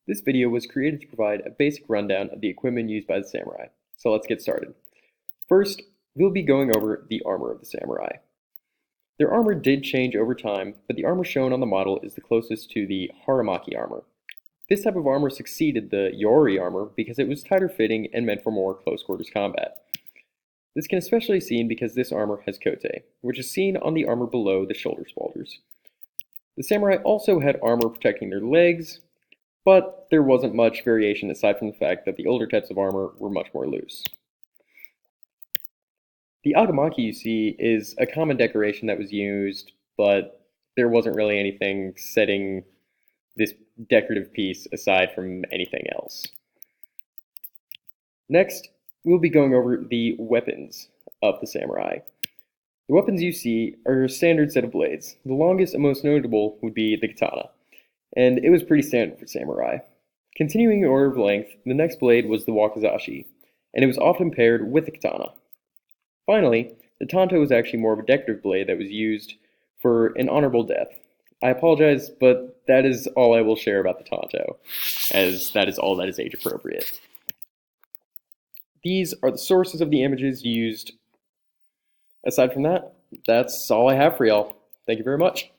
This video was created to provide a basic rundown of the equipment used by the samurai, so let's get started. First, we'll be going over the armor of the samurai. Their armor did change over time, but the armor shown on the model is the closest to the Haramaki armor. This type of armor succeeded the Yori armor because it was tighter fitting and meant for more close quarters combat. This can especially be seen because this armor has kote, which is seen on the armor below the shoulder spaulders. The samurai also had armor protecting their legs, but there wasn't much variation aside from the fact that the older types of armor were much more loose. The agamaki you see is a common decoration that was used, but there wasn't really anything setting this decorative piece aside from anything else. Next, we'll be going over the weapons of the samurai. The weapons you see are a standard set of blades. The longest and most notable would be the katana, and it was pretty standard for samurai. Continuing in order of length, the next blade was the wakizashi, and it was often paired with the katana. Finally, the tanto was actually more of a decorative blade that was used for an honorable death. I apologize, but that is all I will share about the tanto, as that is all that is age appropriate. These are the sources of the images used. Aside from that, that's all I have for y'all. Thank you very much.